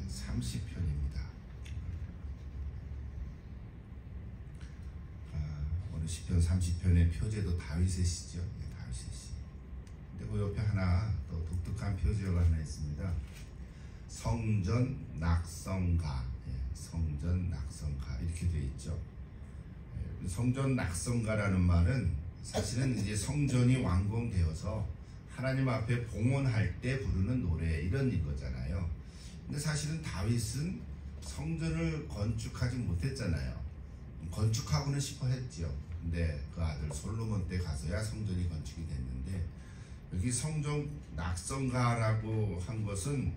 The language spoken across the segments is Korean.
30편입니다. 오늘 시편 30편의 표제도 다윗의 시죠. 다윗의 시. 근데 그 옆에 하나 또 독특한 표제가 하나 있습니다. 성전 낙성가. 성전 낙성가 이렇게 되어 있죠. 성전 낙성가라는 말은 사실은 이제 성전이 완공되어서 하나님 앞에 봉헌할 때 부르는 노래 이런 거잖아요. 근데 사실은 다윗은 성전을 건축하지 못했잖아요. 건축하고는 싶어 했죠. 근데 그 아들 솔로몬 때 가서야 성전이 건축이 됐는데, 여기 성전 낙성가라고 한 것은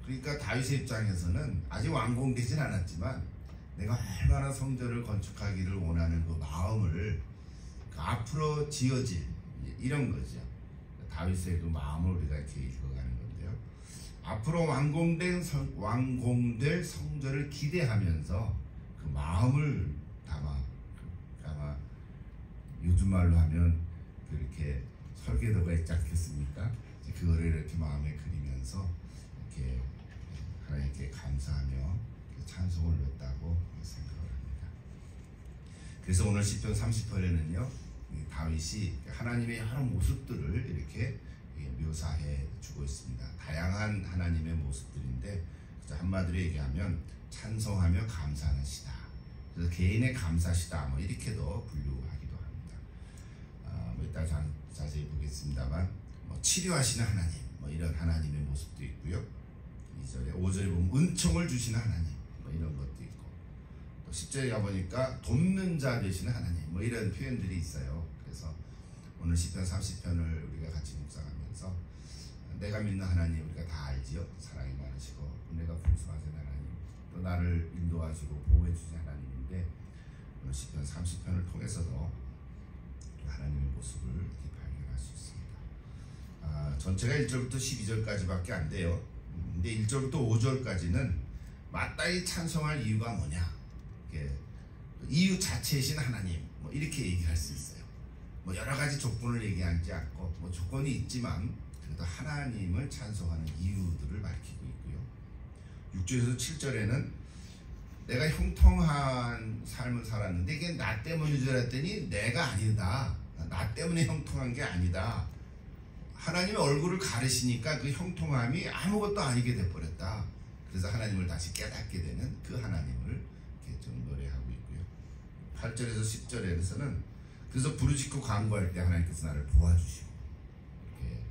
그러니까 다윗의 입장에서는 아직 완공되진 않았지만 내가 얼마나 성전을 건축하기를 원하는 그 마음을 앞으로 지어질 이런 거죠. 다윗의 그 마음을 우리가 이렇게 읽어가는 건데요. 앞으로 완공될 성전을 기대하면서 그 마음을 담아 요즘 말로 하면 그렇게 설계도가 있지 않겠습니까? 그거를 이렇게 마음에 그리면서 이렇게 하나님께 감사하며 찬송을 넣었다고 생각을 합니다. 그래서 오늘 시편 30편에는요, 다윗이 하나님의 여러 모습들을 이렇게 묘사해 주고 있습니다. 다양한 하나님의 모습들인데 한마디로 얘기하면 찬송하며 감사하는 시다. 그래서 개인의 감사시다 뭐 이렇게도 분류하기도 합니다. 이따 자세히 보겠습니다만 치료하시는 하나님 뭐 이런 하나님의 모습도 있고요. 2절에 5절에 보면 은총을 주시는 하나님 뭐 이런 것도 있고, 또 10절에 가보니까 돕는 자 되시는 하나님 뭐 이런 표현들이 있어요. 그래서 오늘 시편 30편을 우리가 같이 묵상하면서 내가 믿는 하나님 우리가 다 알지요. 사랑이 많으시고 은혜가 풍성하신 하나님, 또 나를 인도하시고 보호해 주신 하나님인데, 오늘 시편 30편을 통해서도 하나님의 모습을 이렇게 발견할 수 있습니다. 전체가 1절부터 12절까지밖에 안 돼요. 근데 1절부터 5절까지는 마땅히 찬송할 이유가 뭐냐, 이유 자체이신 하나님 뭐 이렇게 얘기할 수 있어요. 뭐 여러 가지 조건을 얘기하지 않고 뭐 조건이 있지만 그래도 하나님을 찬송하는 이유들을 밝히고 있고요. 6절에서 7절에는 내가 형통한 삶을 살았는데 이게 나 때문인 줄 알았더니 내가 아니다. 나 때문에 형통한 게 아니다. 하나님의 얼굴을 가르시니까 그 형통함이 아무것도 아니게 돼버렸다. 그래서 하나님을 다시 깨닫게 되는 그 하나님을 이렇게 좀 노래하고 있고요. 8절에서 10절에서는 그래서 부르짖고 간구할 때 하나님께서 나를 도와주시고 이렇게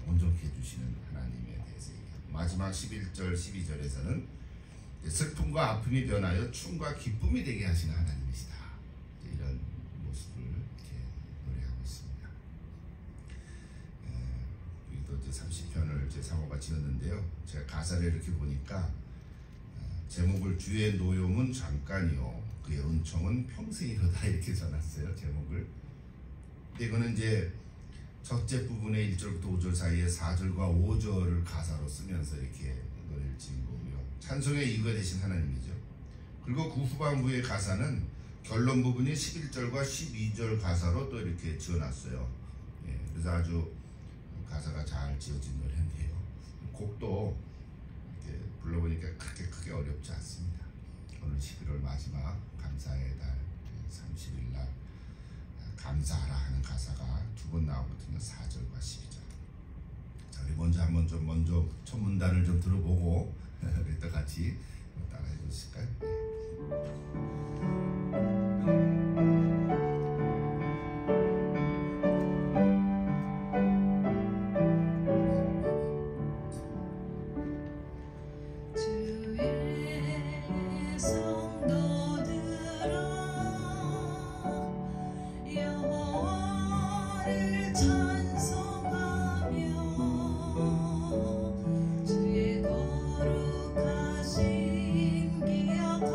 온전케 해주시는 하나님에 대해서 얘기합니다. 마지막 11절 12절에서는 슬픔과 아픔이 변하여 춤과 기쁨이 되게 하시는 하나님이시다. 이런 모습을 이렇게 노래하고 있습니다. 여기도 이제 30편을 제 사모가 지었는데요. 제가 가사를 이렇게 보니까 제목을 주의 노용은 잠깐이요 그의 은총은 평생이로다 이렇게 써놨어요. 제목을. 근데 이거는 이제 첫째 부분의 1절부터 5절 사이에 4절과 5절을 가사로 쓰면서 이렇게 노래를 지은 거고요. 찬송의 이유가 되신 하나님이죠. 그리고 그 후반부의 가사는 결론 부분이 11절과 12절 가사로 또 이렇게 지어놨어요. 그래서 아주 가사가 잘 지어진 노래인데요. 곡도 이렇게 불러보니까 그렇게 크게 어렵지 않습니다. 오늘 11월 마지막 감사의 달 30일 날 감사하라 하는 가사가 두 번 나오거든요. 4절과 12절. 자, 우리 먼저 첫 문단을 좀 들어보고 이따 같이 따라해 보실까요? 주의 거룩하신 기억하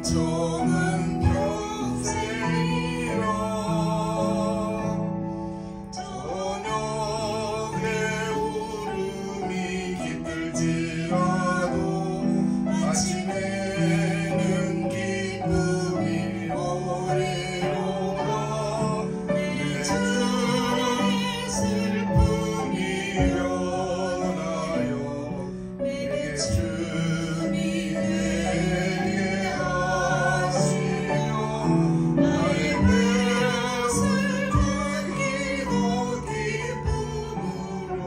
정은 평생이라 저녁에 울음이 깃들지라도 아침에는 기쁨이 오리로다 내 주의 슬픔이 변하여 내게 춤이 되게 하시며 나의 뱃을 끊기고 기쁨으로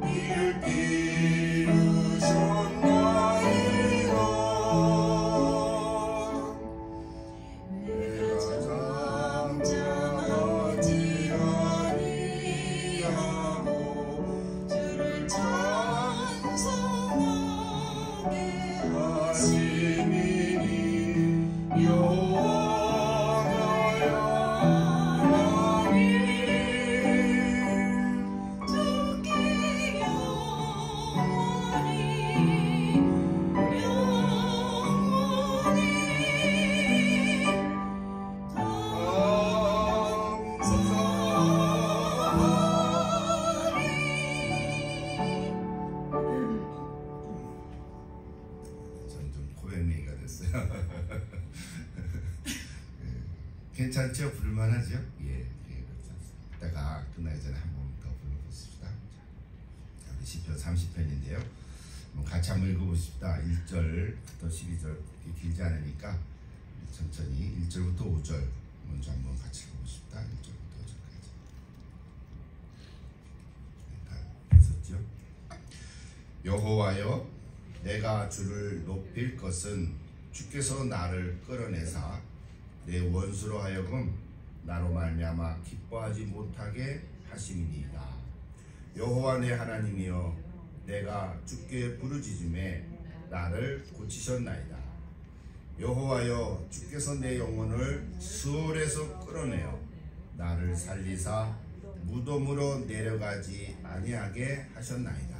이를 띄우셨나이다 내가 잠잠하지 아니하고 주를 찬송하게 하시니니 여호와가 하나님 주께 영원히 전 좀 고백내기가 됐어요. 괜찮죠? 부를만하죠? 예, 괜찮습니다. 이따가 끝나기 전에 한 번 더 불러보십시다. 자, 우리 시편 30편인데요. 같이 한번 읽어보십시다. 1절부터 12절 길지 않으니까 천천히 1절부터 5절 먼저 한번 같이 읽어보십시다. 1절부터 5절까지. 다 보셨죠? 여호와여, 내가 주를 높일 것은 주께서 나를 끌어내사 내 원수로 하여금 나로 말미암아 기뻐하지 못하게 하심이니이다. 여호와 내 하나님이여, 내가 주께 부르짖음에 나를 고치셨나이다. 여호와여, 주께서 내 영혼을 스올에서 끌어내어 나를 살리사 무덤으로 내려가지 아니하게 하셨나이다.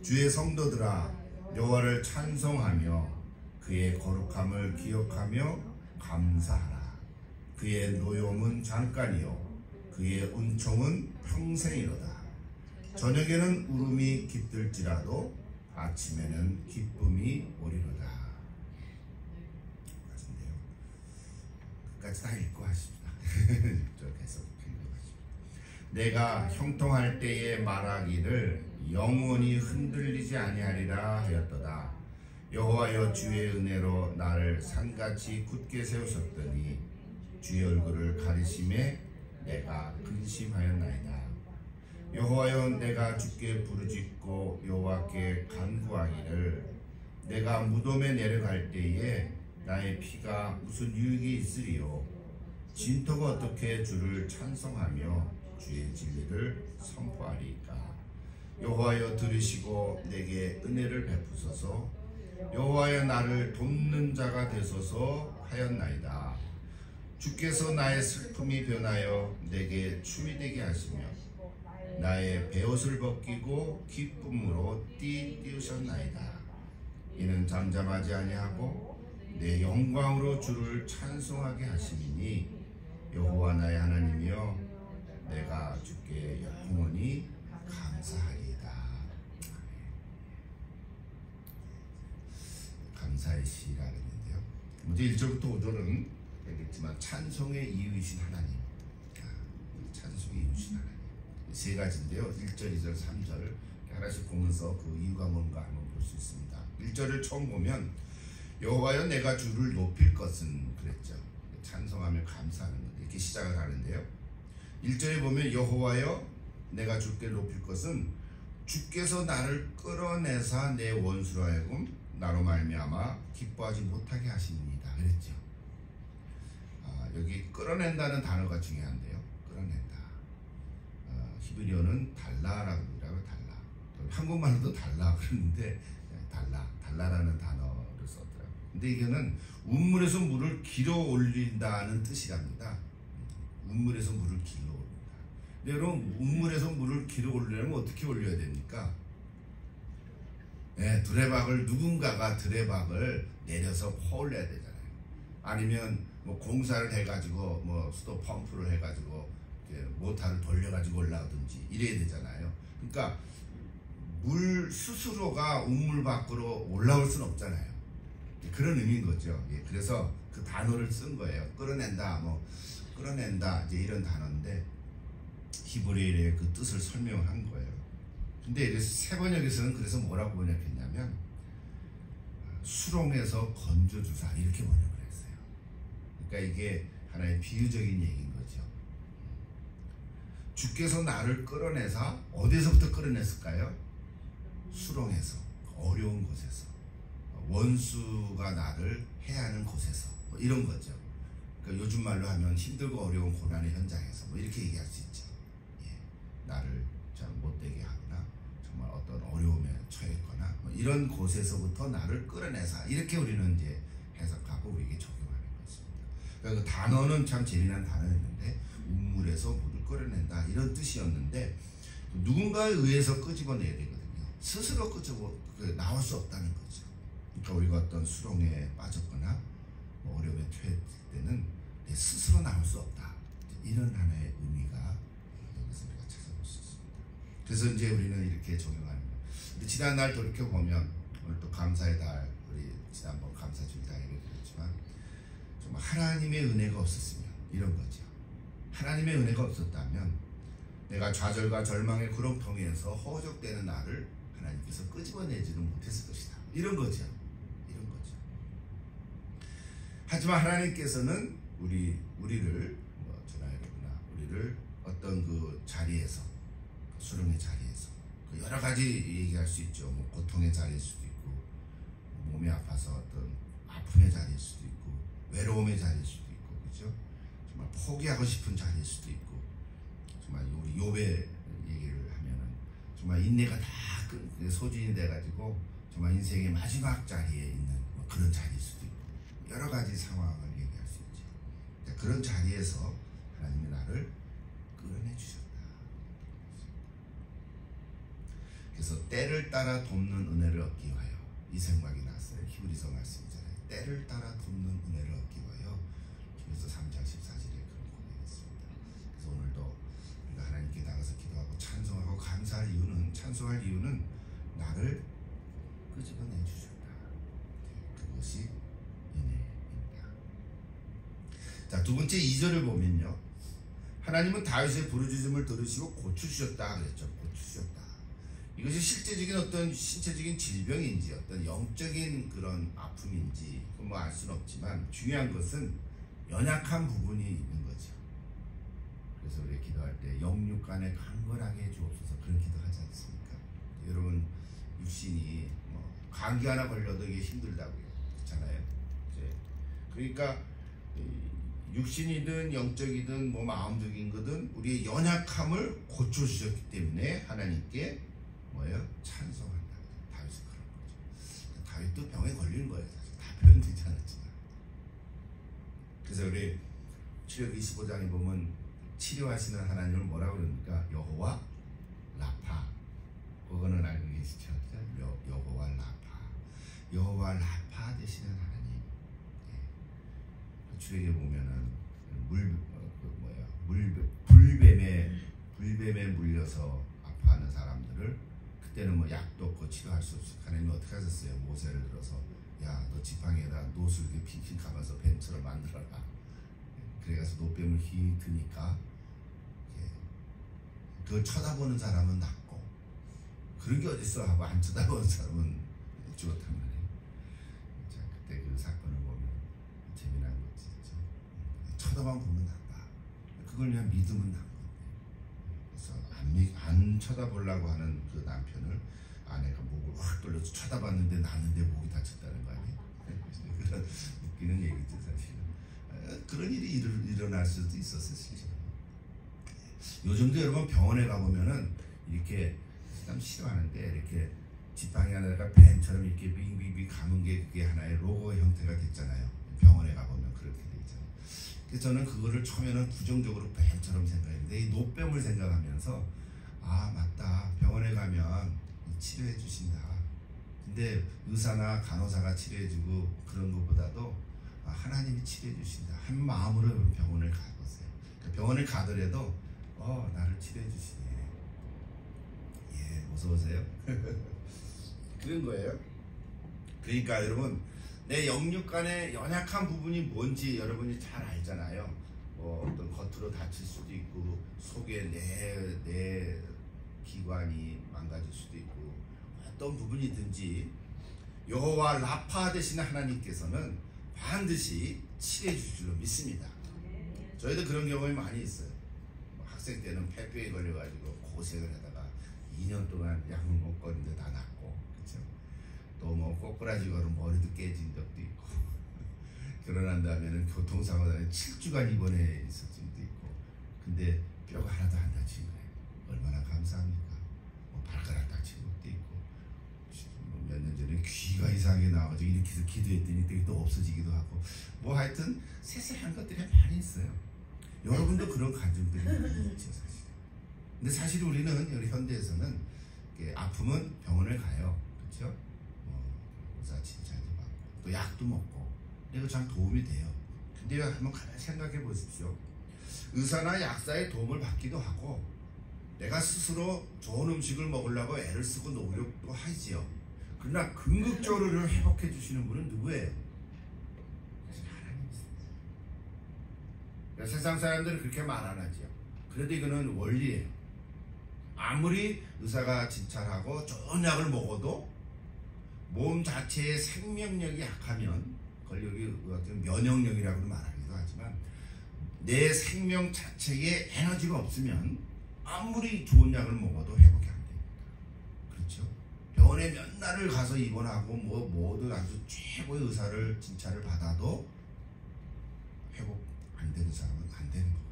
주의 성도들아, 여호와를 찬송하며 그의 거룩함을 기억하며 감사하라. 그의 노염은 잠깐이요 그의 은총은 평생이로다. 저녁에는 울음이 깃들지라도 아침에는 기쁨이 오리로다. 같은데요. 끝까지 다 읽고 하십니다. 계속 읽어가십니다. 내가 형통할 때에 말하기를 영원히 흔들리지 아니하리라 하였도다. 여호와여, 주의 은혜로 나를 산같이 굳게 세우셨더니 주의 얼굴을 가리심에 내가 근심하였나이다. 여호와여, 내가 주께 부르짖고 여호와께 간구하기를 내가 무덤에 내려갈 때에 나의 피가 무슨 유익이 있으리요. 진토가 어떻게 주를 찬송하며 주의 진리를 선포하리이까. 여호와여, 들으시고 내게 은혜를 베푸소서. 여호와여, 나를 돕는 자가 되소서 하였나이다. 주께서 나의 슬픔이 변하여 내게 춤이 되게 하시며 나의 베옷을 벗기고 기쁨으로 띄우셨나이다. 이는 잠잠하지 아니하고 내 영광으로 주를 찬송하게 하심이니 여호와 나의 하나님이여, 내가 주께 영원히 감사하리이다. 감사의 시라 했는데요. 먼저 1절부터 5절은 알겠지만 찬송의 이유이신 하나님, 찬송의 이유이신 하나님, 세 가지인데요. 1절, 2절, 3절 하나씩 보면서 그 이유가 뭔가 한번 볼 수 있습니다. 1절을 처음 보면 여호와여, 내가 주를 높일 것은 그랬죠. 찬송하며 감사하는 것, 이렇게 시작을 하는데요. 1절에 보면 여호와여, 내가 주께 높일 것은 주께서 나를 끌어내사 내 원수로 하여금 나로 말미암아 기뻐하지 못하게 하십니다 그랬죠. 여기 끌어낸다는 단어가 중요한데요. 끌어낸다. 히브리어는 달라라고 그러고 달라. 한국말로도 달라 그러는데 달라라는 단어를 썼더라고요. 근데 이거는 운물에서 물을 길어 올린다는 뜻이랍니다. 운물에서 물을 길어 올린다. 근데 여러분, 운물에서 물을 길어 올리려면 어떻게 올려야 됩니까? 예, 두레박을 누군가가 두레박을 내려서 포를 내야 되잖아요. 아니면 뭐 공사를 해가지고 뭐 수도 펌프를 해가지고 모터를 돌려가지고 올라오든지 이래야 되잖아요. 그러니까 물 스스로가 우물 밖으로 올라올 수는 없잖아요. 그런 의미인 거죠. 예, 그래서 그 단어를 쓴 거예요. 끌어낸다, 뭐 끌어낸다 이제 이런 단어인데 히브리어의 그 뜻을 설명한 거예요. 근데 그래서 세번역에서는 그래서 뭐라고 번역했냐면 수렁에서 건져주사 이렇게 번역을 했어요. 그러니까 이게 하나의 비유적인 얘기인 거죠. 주께서 나를 끌어내서 어디서부터 끌어냈을까요? 수렁에서, 어려운 곳에서, 원수가 나를 해하는 곳에서, 뭐 이런 거죠. 그러니까 요즘 말로 하면 힘들고 어려운 고난의 현장에서 뭐 이렇게 얘기할 수 있죠. 예, 나를 잘 못되게 하거나 정말 어떤 어려움에 처했거나 뭐 이런 곳에서부터 나를 끌어내사 이렇게 우리는 이제 해석하고 우리에게 적용하는 것입니다. 그러니까 그 단어는 참 재미난 단어였는데 우물에서 물을 끌어낸다 이런 뜻이었는데 누군가에 의해서 끄집어내야 되거든요. 스스로 나올 수 없다는 거죠. 그러니까 우리가 어떤 수렁에 빠졌거나 뭐 어려움에 처했을 때는 내 스스로 나올 수 없다. 이런 하나의 의미가 여기서 우리가 찾아볼 수 있습니다. 그래서 이제 우리는 이렇게 적용하는 거예요. 지난날 돌이켜보면 오늘 또 감사의 달, 우리 지난번 감사주일다 얘기했지만 정말 하나님의 은혜가 없었으면 이런 거죠. 하나님의 은혜가 없었다면 내가 좌절과 절망의 구렁텅이에서 허우적대는 나를 하나님께서 끄집어내지는 못했을 것이다. 이런 거죠. 이런 거죠. 하지만 하나님께서는 우리를 저나 여러분아 우리를 어떤 그 자리에서 그 수렁의 자리에서 그 여러 가지 얘기할 수 있죠. 뭐 고통의 자리일 수도 있고 몸이 아파서 어떤 아픔의 자리일 수도 있고 외로움의 자리일 수도 있고 그죠? 정말 포기하고 싶은 자리일 수도 있고 정말 우리 욥의 얘기를 하면은 정말 인내가 다 소진이 돼가지고 정말 인생의 마지막 자리에 있는 뭐 그런 자리일 수도 있고 여러 가지 상황을 얘기할 수 있죠. 그런 자리에서 하나님이 나를 끌어내 주셨다. 그래서 때를 따라 돕는 은혜를 얻기 위하여 이 생각이 났어요. 히브리서 말씀이잖아요. 때를 따라 돕는 은혜를 얻기 위하여 히브리서 3장 14절에 그런 고백했습니다. 그래서 오늘도 우리가 하나님께 나가서 기도하고 찬송하고 감사할 이유는 찬송할 이유는 나를 끄집어내 주셨다. 그것이 은혜입니다. 자, 두 번째 2절을 보면요. 하나님은 다윗의 부르짖음을 들으시고 고쳐주셨다 그랬죠. 고쳐주셨다. 이것이 실제적인 어떤 신체적인 질병인지 어떤 영적인 그런 아픔인지 뭐 알 수는 없지만 중요한 것은 연약한 부분이 있는 거죠. 그래서 우리 기도할 때 영육간에 강건하게 해주옵소서 그런 기도하지 않습니까? 여러분 육신이 뭐 감기 하나 걸려도 이게 힘들다고요. 그렇잖아요. 이제 그러니까 육신이든 영적이든 뭐 마음적인 거든 우리의 연약함을 고쳐주셨기 때문에 하나님께 뭐예요? 찬송한다. 다윗은 그런 거죠. 다윗도 병에 걸린 거예요. 사실 다 표현되지 않았지만. 그래서 우리 출애굽 25장에 보면 치료하시는 하나님을 뭐라고 그럽니까? 여호와 라파. 그거는 알고 계시죠? 여호와 라파. 여호와 라파 되시는 하나님. 예. 출애굽에 보면은 불뱀에 물려서 아파하는 사람들을 그때는 뭐 약도 없고 치료할 수 없이 하나님이 어떻게 하셨어요? 모세를 들어서 야, 너 지팡이에다 노술 이렇게 핑핑 감아서 뱀처럼 만들어라. 그래서 노뱀을 휙 드니까 그걸 쳐다보는 사람은 낫고 그런 게 어딨어 하고 안 쳐다보는 사람은 죽었단 말이에요. 자, 그때 그 사건을 보면 재미난 거지. 쳐다만 보면 낫다. 그걸 그냥 믿으면 낫고. 안 쳐다보려고 하는 그 남편을 아내가 목을 확 돌려서 쳐다봤는데 났는데 목이 다쳤다는 거 아니에요? 그런 웃기는 얘기죠 사실은. 그런 일이 일어날 수도 있었어요 실제로. 요즘도 여러분 병원에 가보면은 이렇게 참 싫어하는데 이렇게 지팡이 하나가 뱀처럼 이렇게 빙빙빙 감은 게 그게 하나의 로고 형태가 됐잖아요. 병원에 가보면 그렇게 돼 있잖아요. 그래서 저는 그거를 처음에는 부정적으로 뱀처럼 생각했는데 이 노뱀을 생각하면서 아 맞다 병원에 가면 치료해 주신다. 근데 의사나 간호사가 치료해주고 그런 것보다도 하나님이 치료해주신다 한 마음으로 병원을 가보세요. 병원을 가더라도 나를 치료해주시네. 예, 어서오세요. 그런 거예요. 그러니까 여러분, 내 영육간의 연약한 부분이 뭔지 여러분이 잘 알잖아요. 어떤 겉으로 다칠 수도 있고 속에 내 기관이 망가질 수도 있고 어떤 부분이든지 여호와 라파 되시는 하나님께서는 반드시 치료해 주실 줄로 믿습니다. 저희도 그런 경험이 많이 있어요. 학생 때는 폐병에 걸려가지고 고생을 하다가 2년 동안 약을 먹었는데 다 낫고, 그렇죠? 또 뭐 꼬꾸라지고 머리도 깨진 적도 있고 결혼한 다음에는 교통사고에 7주간 입원해 있을 적도 있고, 근데 뼈가 하나도 안 다친 거예요. 얼마나 감사합니까? 뭐 발가락 다친 것도 있고, 몇 년 전에 귀가 이상하게 나와가지고 이렇게 해서 기도했더니 되게 또 없어지기도 하고, 뭐 하여튼 세세한 것들이 많이 있어요. 여러분도 그런 간증들이 많이 있죠, 사실. 근데 사실 우리는 우리 현대에서는 아프면 병원을 가요, 그렇죠? 의사 진찰도 받고 또 약도 먹고, 이거 참 도움이 돼요. 근데 한번 생각해 보십시오. 의사나 약사의 도움을 받기도 하고 내가 스스로 좋은 음식을 먹으려고 애를 쓰고 노력도 하지요. 그러나 궁극적으로 회복해 주시는 분은 누구예요? 하나님이십니다. 세상 사람들은 그렇게 말 안 하지요. 그래도 이거는 원리예요. 아무리 의사가 진찰하고 좋은 약을 먹어도 몸 자체의 생명력이 약하면, 그걸 여기 면역력이라고도 말하기도 하지만, 내 생명 자체에 에너지가 없으면 아무리 좋은 약을 먹어도 회복이 안 됩니다. 그렇죠? 병원에 몇 날을 가서 입원하고 모두 아주 최고의 의사를 진찰을 받아도 회복 안 되는 사람은 안 되는 거거든요.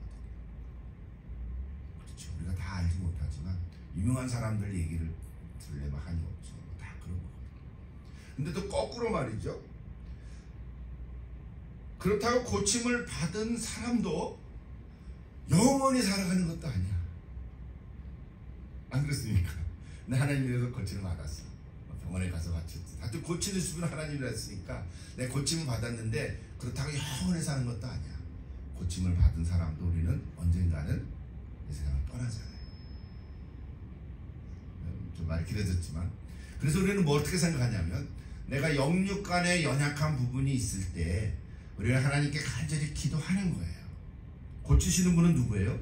그렇죠? 우리가 다 알지 못하지만 유명한 사람들 얘기를 들으려면 한이 없죠. 다 그런 거거든요. 근데 또 거꾸로 말이죠. 그렇다고 고침을 받은 사람도 영원히 살아가는 것도 아니야. 안 그렇습니까? 내 하나님에서 고침을 받았어. 병원에 가서 마쳤지. 하여튼 고치는 분은 하나님이라 했으니까 내 고침을 받았는데 그렇다고 영원히 사는 것도 아니야. 고침을 받은 사람도 우리는 언젠가는 이 세상을 떠나잖아요. 좀 말이 길어졌지만, 그래서 우리는 뭐 어떻게 생각하냐면, 내가 영육간에 연약한 부분이 있을 때 우리는 하나님께 간절히 기도하는 거예요. 고치시는 분은 누구예요?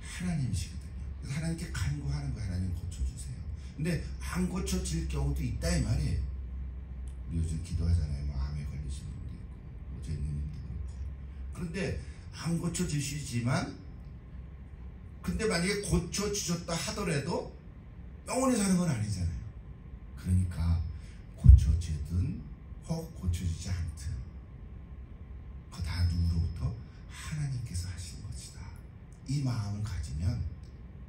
하나님이시거든요. 그래서 하나님께 간구하는 거예요. 하나님 고쳐주세요. 근데 안 고쳐질 경우도 있다 이 말이에요. 우리 요즘 기도하잖아요. 뭐 암에 걸리신 분도 있고, 뭐 죄인님도 그렇고. 그런데 안 고쳐주시지만, 근데 만약에 고쳐주셨다 하더라도 영원히 사는 건 아니잖아요. 그러니까 고쳐지든 혹 고쳐지지 않든 그거 다 누구로부터? 하나님께서 하신 것이다. 이 마음을 가지면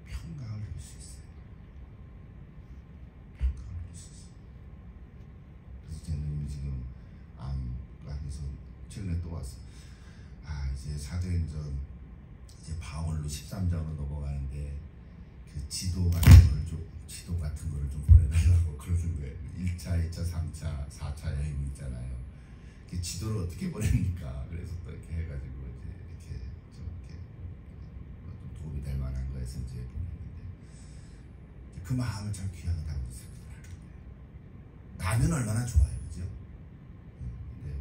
평강을 누릴 수 있어요. 평강을 누릴 수 있어요. 그래서 제 누님이 지금 암하면서 최근에 또 왔어. 이제 사도행전 이제 바울로 13장으로 넘어가는데 그 지도 같은 거를 좀 보내달라고 그러는 거예요. 1차, 2차, 3차, 4차 여행 있잖아요. 그 지도를 어떻게 보냅니까? 그래서 또 이렇게 해가지고 이제 좀 도움이 될 만한 거에서 이제 보냈는데, 그 마음을 참 귀하다고 생각하는데, 나면 얼마나 좋아요, 그죠? 근데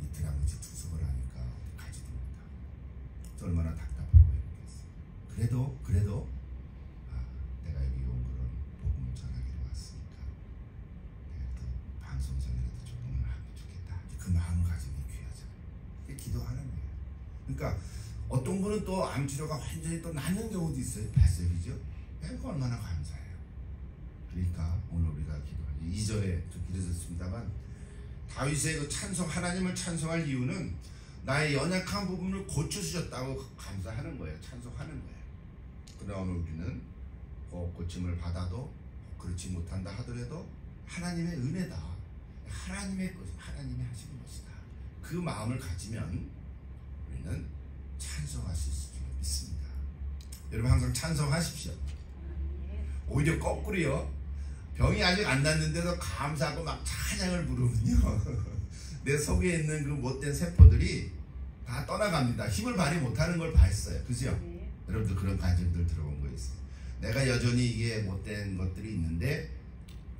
이틀 아버지 투석을 하니까 가지도 못하고 얼마나 답답하고 이랬겠어. 그래도 내가 여기 온 거는 복음을 전하기로 왔으니까 내가 또 방송성이라도 조금은 하면 좋겠다. 그 마음을 가지고 귀하잖아요. 이게 기도하는 거예요. 그러니까 어떤 분은 또 암치료가 완전히 또 낫는 경우도 있어요. 발색이죠. 그거 얼마나 감사해요. 그러니까 오늘 우리가 기도하죠. 2절에 좀 길어졌습니다만, 다윗의 그 찬송, 하나님을 찬송할 이유는 나의 연약한 부분을 고쳐주셨다고 감사하는 거예요. 찬송하는 거예요. 그러나 오늘 우리는 고침을 받아도 그렇지 못한다 하더라도 하나님의 은혜다. 하나님의 것, 하나님이 하시는 것이다. 그 마음을 가지면 우리는 찬송할 수 있을 줄 믿습니다. 여러분 항상 찬송하십시오. 오히려 거꾸로요. 병이 아직 안 났는데도 감사하고 막 찬양을 부르면요 내 속에 있는 그 못된 세포들이 다 떠나갑니다. 힘을 발휘 못하는 걸 봤어요. 그죠? 네. 여러분들 그런 간증들 들어본 거 있어요. 내가 여전히 이게 못된 것들이 있는데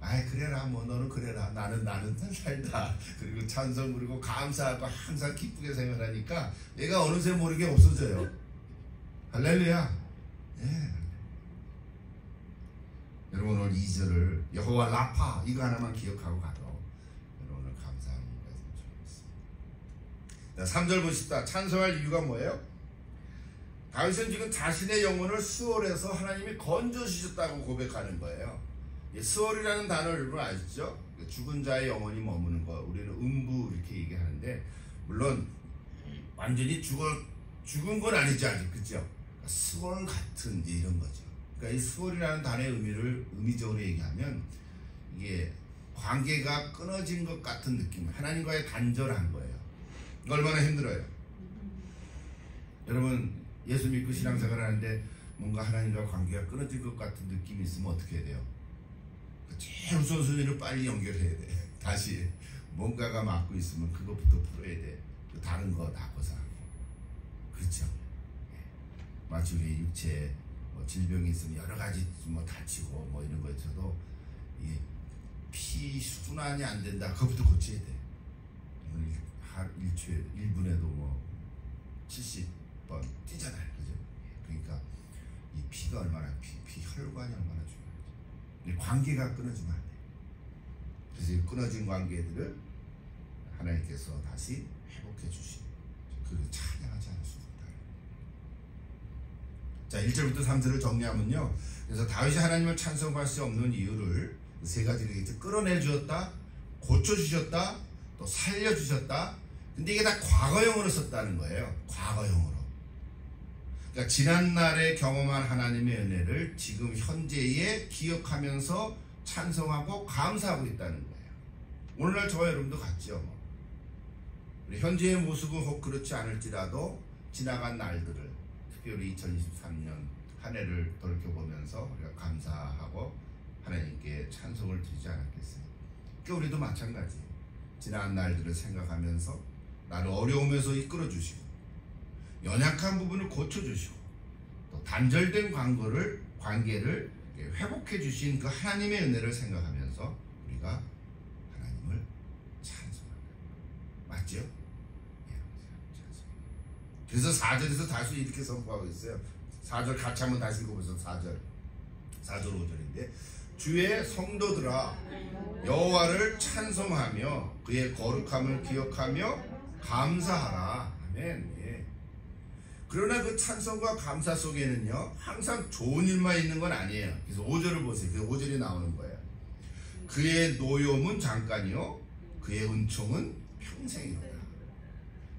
아이 그래라 뭐 너는 그래라 나는 살다 그리고 찬송 그리고 감사하고 항상 기쁘게 생각하니까 얘가 어느새 모르게 없어져요. 할렐루야. 예. 여러분 오늘 2절을 여호와 라파 이거 하나만 기억하고 가도 여러분 오늘 감사하는 이유가 있습니다. 3절 보십시다. 찬송할 이유가 뭐예요? 다윗은 지금 자신의 영혼을 수월에서 하나님이 건져주셨다고 고백하는 거예요. 수월이라는 단어를 여러분 아시죠? 죽은 자의 영혼이 머무는 거 우리는 음부 이렇게 얘기하는데 물론 완전히 죽은 건 아니죠 아직. 그죠? 수월 같은 이런 거죠. 그러니까 이 수월이라는 단어의 의미를 의미적으로 얘기하면 이게 관계가 끊어진 것 같은 느낌, 하나님과의 단절한 거예요. 얼마나 힘들어요. 여러분 예수 믿고 신앙생활을 하는데 뭔가 하나님과 관계가 끊어진 것 같은 느낌이 있으면 어떻게 해야 돼요? 제일 우선순위를 빨리 연결해야 돼. 다시 뭔가가 막고 있으면 그것부터 풀어야 돼. 다른 거 다 벗어나고. 그렇죠? 마치 우리 육체에 뭐 질병이 있으면 여러 가지 뭐 다치고 뭐 이런 거 있어도 이 피 순환이 안 된다. 그것부터 고쳐야 돼. 일초에 1분에도 뭐 70번 뛰잖아요. 그죠? 그러니까 이 피가 얼마나 혈관이 얼마나 중요한지. 관계가 끊어지면 안 돼. 그래서 이 끊어진 관계들을 하나님께서 다시 회복해 주시고 그걸 찬양하지 않을 수 없다. 자, 1절부터 3절을 정리하면요. 그래서 다윗이 하나님을 찬송할 수 없는 이유를 세 가지를 얘기했죠. 끌어내 주셨다, 고쳐 주셨다, 또 살려 주셨다. 근데 이게 다 과거형으로 썼다는 거예요. 과거형으로. 그러니까 지난날에 경험한 하나님의 은혜를 지금 현재에 기억하면서 찬송하고 감사하고 있다는 거예요. 오늘날 저와 여러분도 같죠. 우리 현재의 모습은 혹 그렇지 않을지라도 지나간 날들을 특별히 2023년 한 해를 돌이켜보면서 우리가 감사하고 하나님께 찬송을 드리지 않았겠어요. 그러니까 우리도 마찬가지예요. 지난 날들을 생각하면서 나를 어려움에서 이끌어주시고 연약한 부분을 고쳐주시고 또 단절된 관계를 회복해 주신 그 하나님의 은혜를 생각하면서 우리가 하나님을 찬송합니다. 맞죠? 그래서 4절에서 다시 이렇게 선포하고 있어요. 4절 같이 한번 다시 읽어보세요. 4절 5절인데 주의 성도들아 여호와를 찬송하며 그의 거룩함을 기억하며 감사하라. 아멘. 예. 그러나 그 찬송과 감사 속에는요 항상 좋은 일만 있는 건 아니에요. 그래서 5절을 보세요. 그 5절이 나오는 거예요. 그의 노여움은 잠깐이요 그의 은총은 평생이로다.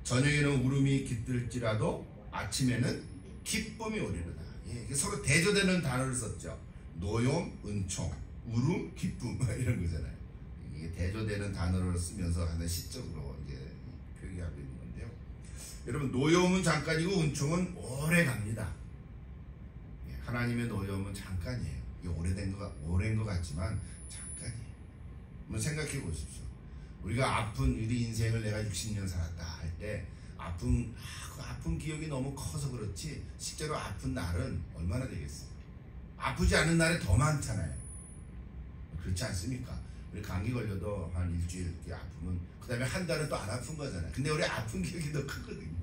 저녁에는 울음이 깃들지라도 아침에는 기쁨이 오리로다. 예. 서로 대조되는 단어를 썼죠. 노여움, 은총, 울음, 기쁨 이런 거잖아요. 이게 대조되는 단어를 쓰면서 하는 시적으로 이제 표기하고 있는 건데요. 여러분 노여움은 잠깐이고 은총은 오래 갑니다. 하나님의 노여움은 잠깐이에요. 이게 오랜 것 같지만 잠깐이에요. 한번 생각해 보십시오. 우리가 우리 인생을 내가 60년 살았다 할 때 그 아픈 기억이 너무 커서 그렇지 실제로 아픈 날은 얼마나 되겠어요? 아프지 않은 날이 더 많잖아요. 그렇지 않습니까? 우리 감기 걸려도 한 일주일 이렇게 아프면 그 다음에 한 달은 또 안 아픈 거잖아요. 근데 우리 아픈 기억이 더 크거든요.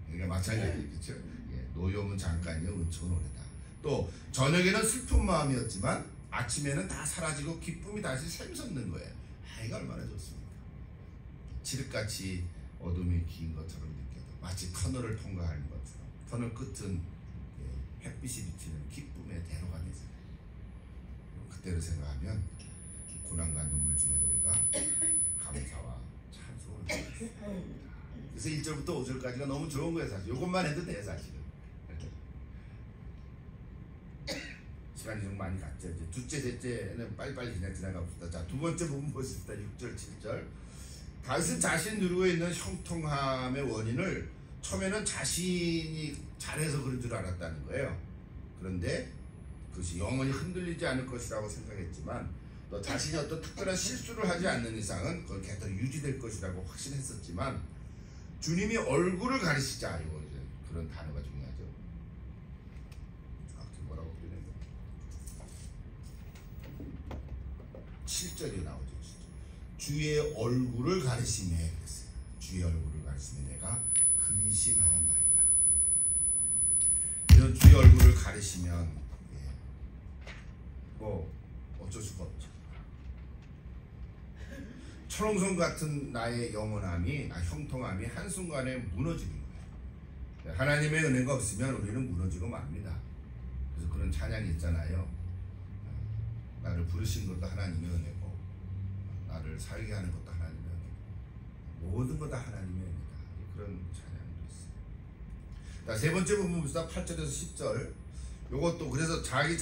그러니까 마찬가지겠죠. 예, 노여움은 잠깐이요 은총은 오래다. 또 저녁에는 슬픈 마음이었지만 아침에는 다 사라지고 기쁨이 다시 샘솟는 거예요. 이거 얼마나 좋습니까? 칠흑같이 어둠이 긴 것처럼 느껴도 마치 터널을 통과하는 것처럼 터널 끝은 햇빛이 비치는 기쁨의 대로감이잖아요. 그때를 생각하면 고난과 눈물 중에도 우리가 감사와 찬송을 해야 됩니다. 그래서 1절부터 5절까지가 너무 좋은 거예요. 사실 이것만 해도 돼요. 사실은 시간이 좀 많이 갔죠. 이제 둘째, 셋째는 빨리빨리 그냥 지나가 봅시다. 자, 두 번째 부분 보십시다. 6절, 7절. 다윗은 자신이 누리고 있는 형통함의 원인을 처음에는 자신이 잘해서 그런 줄 알았다는 거예요. 그런데 그것이 영원히 흔들리지 않을 것이라고 생각했지만 또 자신이 어떤 특별한 실수를 하지 않는 이상은 그건 계속 유지될 것이라고 확신했었지만 주님이 얼굴을 가리시자 이거 이제 그런 단어가 중요하죠. 정확히 뭐라고 표현해요? 7절이 나오죠. 주의 얼굴을 가리시며 그랬어요. 주의 얼굴을 가리시며 내가 근심하였나이다. 이런 주의 얼굴을 가리시면 뭐 어쩔 수가 없죠. 철옹성 같은 나의 영원함이 형통함이 한순간에 무너지는 거예요. 하나님의 은혜가 없으면 우리는 무너지고 맙니다. 그래서 그런 찬양이 있잖아요. 나를 부르신 것도 하나님의 은혜고 나를 살게 하는 것도 하나님의 은혜고 모든 것 다 하나님의 은혜다. 그런 찬양도 있어요. 자, 세 번째 부분 봅시다. 8절에서 10절. 요것도 그래서 자기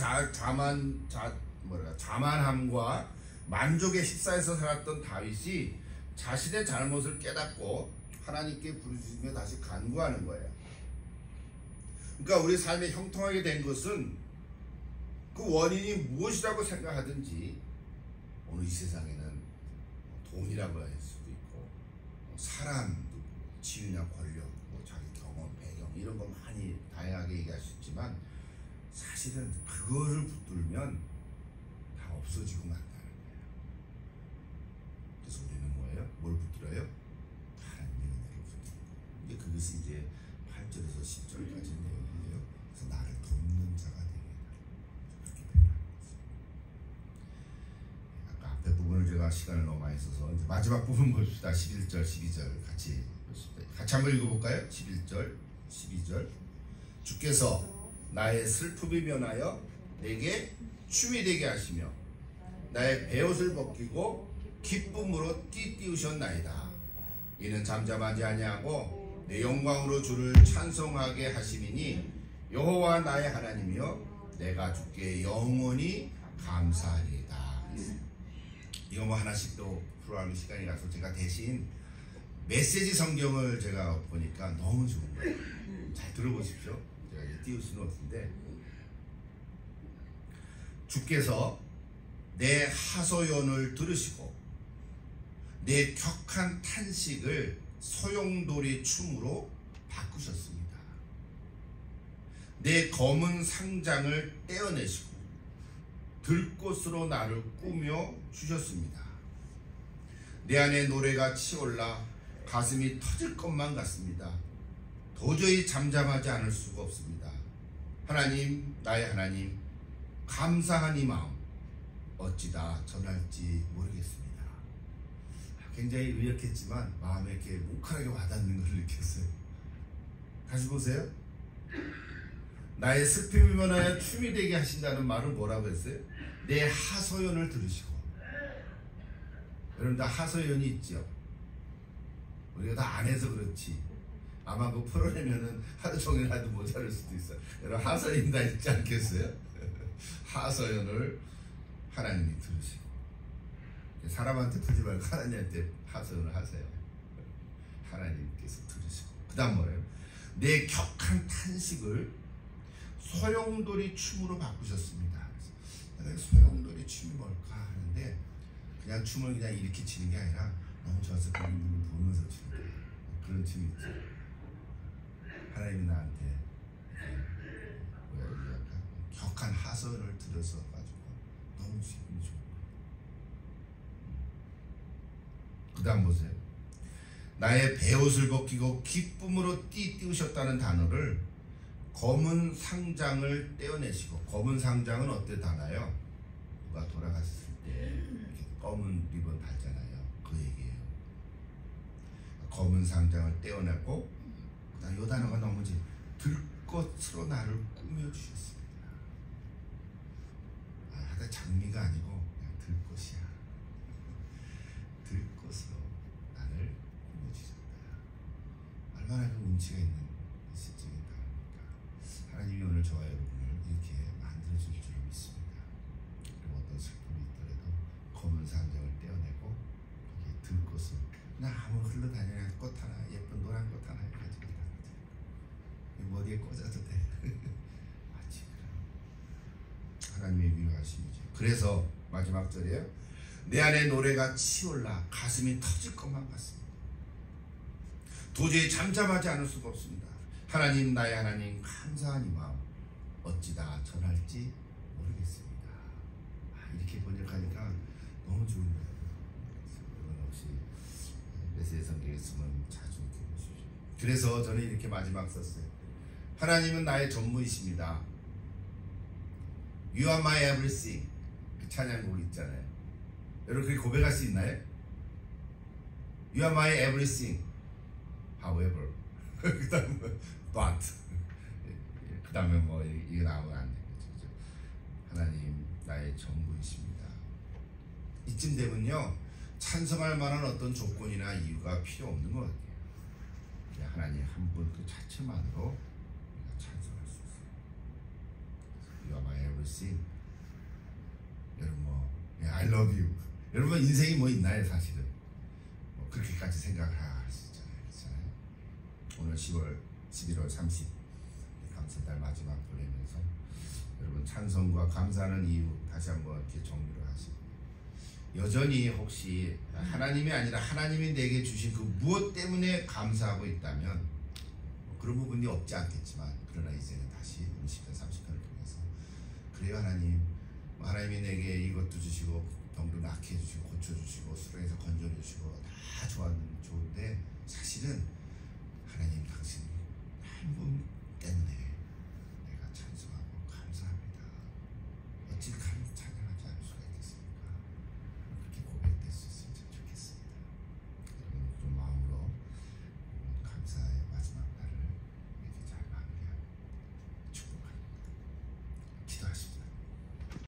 자만함과 만족에 휩싸여서 살았던 다윗이 자신의 잘못을 깨닫고 하나님께 부르짖으며 다시 간구하는 거예요. 그러니까 우리 삶에 형통하게 된 것은 그 원인이 무엇이라고 생각하든지 오늘 이 세상에는 돈이라고 할 수도 있고 사람, 지위나 권력, 자기 경험, 배경 이런 거 많이 다양하게 얘기할 수 있지만 사실은 그거를 붙들면 다 없어지고 만다는 거예요. 그래서 우리는 뭐예요? 뭘 붙들어요? 하나님의 은혜를 붙들고 이제 그것이 이제 8절에서 10절까지 내용이에요. 그래서 나를 돕는 자가 되게 그렇게 되라는 거죠. 아까 앞에 부분을 제가 시간을 너무 많이 써서 이제 마지막 부분 봅시다. 11절, 12절 같이 봅시다. 같이 한번 읽어볼까요? 11절, 12절. 주께서 나의 슬픔이 면하여 내게 춤이 되게 하시며 나의 베옷을 벗기고 기쁨으로 띠띠우셨나이다. 이는 잠잠하지 아니하고 내 영광으로 주를 찬송하게 하심이니 여호와 나의 하나님이여 내가 주께 영원히 감사하리이다. 이거 뭐 하나씩 또 풀어가는 시간이 가서 제가 대신 메시지 성경을 제가 보니까 너무 좋은 거예요. 잘 들어보십시오. 제가 이제 띄울 수는 없는데 주께서 내 하소연을 들으시고 내 격한 탄식을 소용돌이 춤으로 바꾸셨습니다. 내 검은 상장을 떼어내시고 들꽃으로 나를 꾸며 주셨습니다. 내 안에 노래가 치올라 가슴이 터질 것만 같습니다. 도저히 잠잠하지 않을 수가 없습니다. 하나님, 나의 하나님, 감사한 이 마음 어찌다 전할지 모르겠습니다. 굉장히 의역했지만 마음에 이렇게 뭉클하게 와닿는 것을 느꼈어요. 다시 보세요. 나의 슬픔이 면하여 춤이 되게 하신다는 말은 뭐라고 했어요? 내 하소연을 들으시고. 여러분 다 하소연이 있죠. 우리가 다 안 해서 그렇지. 아마 그거 풀어내면은 하루 종일 해도 모자랄 수도 있어요. 여러분 하소연 다 있지 않겠어요? 하소연을 하나님이 들으시고. 사람한테 풀지 말고 하나님한테 하소연을 하세요. 하나님께서 들으시고. 그 다음 뭐래요? 내 격한 탄식을 소용돌이 춤으로 바꾸셨습니다. 내가 소용돌이 춤이 뭘까 하는데 그냥 춤을 그냥 이렇게 치는 게 아니라 너무 저서 그림을 보면서 추는 그런 춤이 있죠. 하나님이 나한테 격한 하소연을 들어서 가지고 너무 기분이 좋은 거예요. 그 다음 보세요. 나의 베옷을 벗기고 기쁨으로 띠띠우셨다는 단어를 검은 상장을 떼어내시고. 검은 상장은 어때 다나요? 누가 돌아갔을 때 이렇게 검은 리본 달잖아요. 그 얘기예요. 검은 상장을 떼어내고 그다음 이 단어가 너무 들꽃으로 나를 꾸며주셨습니다. 하다 장미가 아니고 그냥 들꽃이야. 들꽃으로 나를 꾸며주셨다. 얼마나 그 운치가 있는 시적인 단어입니까? 하나님이 오늘 저와 여러분을 이렇게 만들어줄 줄 믿습니다. 그리고 어떤 슬픔이 있더라도 검은 상장을 떼어내고 거기에 들꽃을 그냥 아무 흘러다니는 꽃 하나, 예쁜 노란 꽃 하나 해가지고 머리에 꽂아도 돼. 마치 그런 하나님의 위로하심이죠. 그래서 마지막 절이에요. 내 안에 노래가 치올라 가슴이 터질 것만 같습니다. 도저히 잠잠하지 않을 수가 없습니다. 하나님, 나의 하나님, 감사한 이 마음 어찌다 전할지 모르겠습니다. 이렇게 번역하니까 너무 좋은 거예요. 여러분 혹시 메시지 성경에 쓰면 자주 이렇게 보십시오. 그래서 저는 이렇게 마지막 썼어요. 하나님은 나의 전부이십니다. You are my everything. 그 찬양곡 있잖아요. 여러분 그렇게 고백할 수 있나요? You are my everything. However. 그 다음에 but. 그 다음에 뭐 이거 나오면 안 되겠죠. 하나님 나의 전부이십니다. 이쯤 되면요 찬성할 만한 어떤 조건이나 이유가 필요 없는 것 같아요. 그냥 하나님 한 분 그 자체만으로 우리가 찬성할 수 있어요. You are my everything. 여러분 뭐 I love you. 여러분 인생이 뭐 있나요 사실은? 뭐 그렇게까지 생각을 하시잖아요. 그렇잖아요. 오늘 11월 30 감사달 마지막 보내면서 여러분 찬성과 감사하는 이유 다시 한번 이렇게 정리를 하시고 여전히 혹시 하나님이 아니라 하나님이 내게 주신 그 무엇 때문에 감사하고 있다면 뭐 그런 부분이 없지 않겠지만 그러나 이제는 다시 20편 30편을 통해서 그래요 하나님 하나님이 내게 이것도 주시고 병도 낫게 해주시고 고쳐주시고 수렁에서 건져주시고 다 좋은데 사실은